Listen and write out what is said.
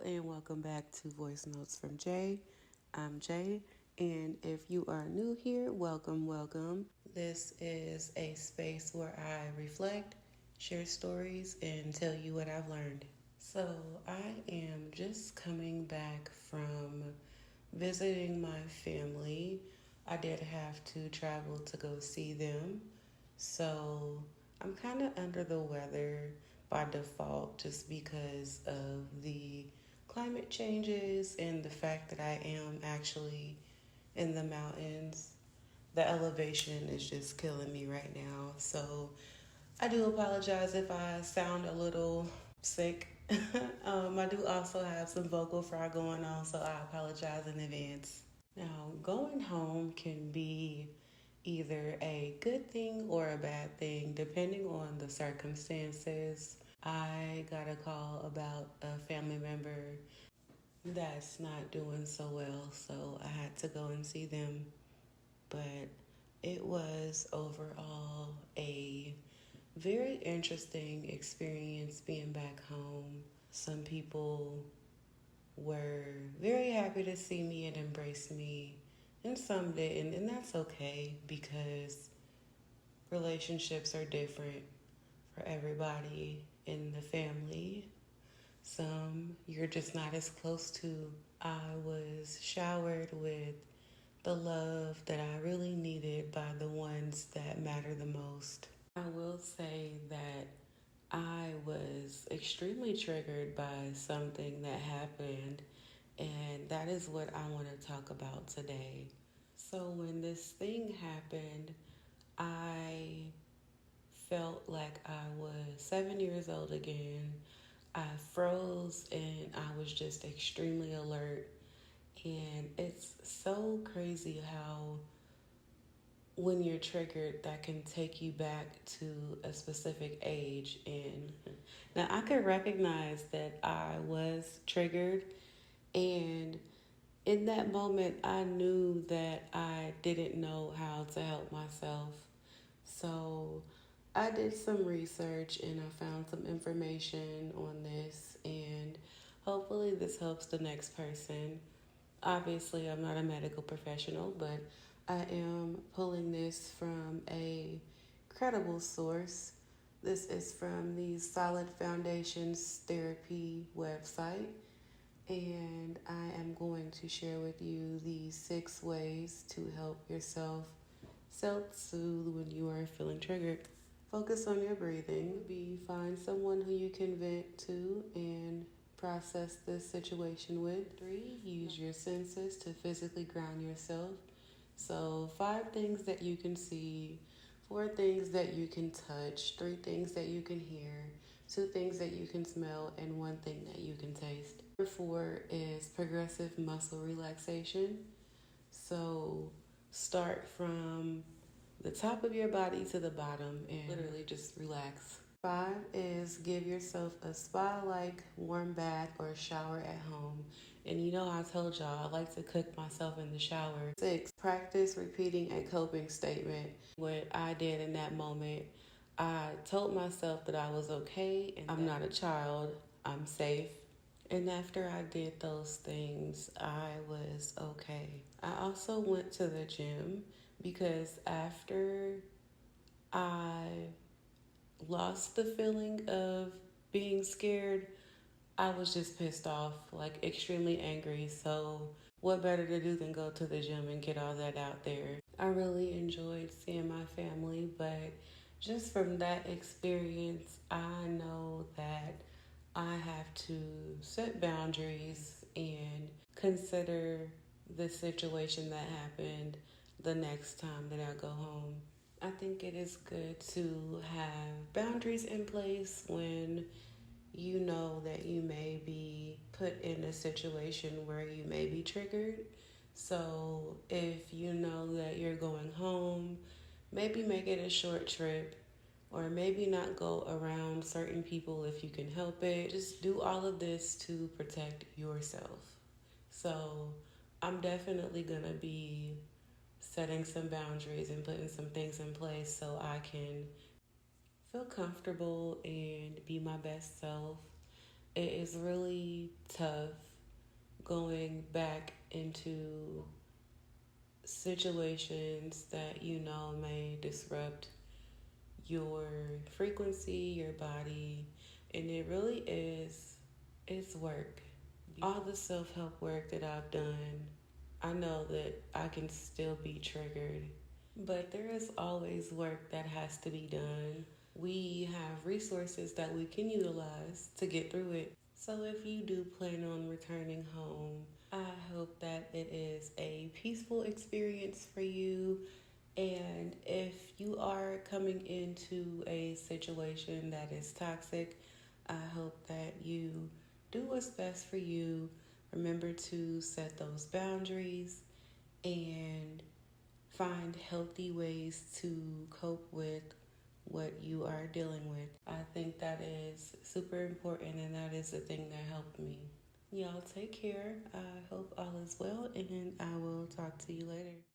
And welcome back to Voice Notes from Jay. I'm Jay, and if you are new here, welcome. This is a space where I reflect, share stories, and tell you what I've learned. So, I am just coming back from visiting my family. I did have to travel to go see them, so I'm kind of under the weather by default just because of the climate changes and the fact that I am actually in the mountains. The elevation is just killing me right now. So I do apologize if I sound a little sick. I do also have some vocal fry going on, so I apologize in advance. Now, going home can be either a good thing or a bad thing, depending on the circumstances. I got a call about a family member that's not doing so well, so I had to go and see them. But it was overall a very interesting experience being back home. Some people were very happy to see me and embrace me, and some didn't, and that's okay because relationships are different for everybody in the family. Some you're just not as close to. I was showered with the love that I really needed by the ones that matter the most. I will say that I was extremely triggered by something that happened, and that is what I want to talk about today. So, when this thing happened, I felt like I was 7 years old again. I froze and I was just extremely alert. And it's so crazy how, when you're triggered, that can take you back to a specific age. And now I could recognize that I was triggered, and in that moment, I knew that I didn't know how to help myself. So I did some research and I found some information on this, and hopefully, this helps the next person. Obviously, I'm not a medical professional, but I am pulling this from a credible source. This is from the Solid Foundations Therapy website, and I am going to share with you the 6 ways to help yourself self-soothe when you are feeling triggered. Focus on your breathing. Find someone who you can vent to and process this situation with. 3, use your senses to physically ground yourself. So 5 things that you can see, 4 things that you can touch, 3 things that you can hear, 2 things that you can smell, and 1 thing that you can taste. Number 4 is progressive muscle relaxation. So start from the top of your body to the bottom and literally just relax. 5 is give yourself a spa-like warm bath or shower at home. And you know, I told y'all I like to cook myself in the shower. 6, practice repeating a coping statement. What I did in that moment, I told myself that I was okay and I'm not a child, I'm safe. And after I did those things, I was okay. I also went to the gym because after I lost the feeling of being scared, I was just pissed off, like extremely angry. So what better to do than go to the gym and get all that out there? I really enjoyed seeing my family, but just from that experience, I know that I have to set boundaries and consider the situation that happened the next time that I go home. I think it is good to have boundaries in place when you know that you may be put in a situation where you may be triggered. So if you know that you're going home, maybe make it a short trip, or maybe not go around certain people if you can help it. Just do all of this to protect yourself. So I'm definitely going to be setting some boundaries and putting some things in place so I can feel comfortable and be my best self. it is really tough going back into situations that you know may disrupt your frequency, your body, and it really is, it's work. All the self-help work that I've done, I know that I can still be triggered, but there is always work that has to be done. We have resources that we can utilize to get through it. So if you do plan on returning home, I hope that it is a peaceful experience for you. And if you are coming into a situation that is toxic, I hope that you do what's best for you. Remember to set those boundaries and find healthy ways to cope with what you are dealing with. I think that is super important, and that is the thing that helped me. Y'all take care. I hope all is well, and I will talk to you later.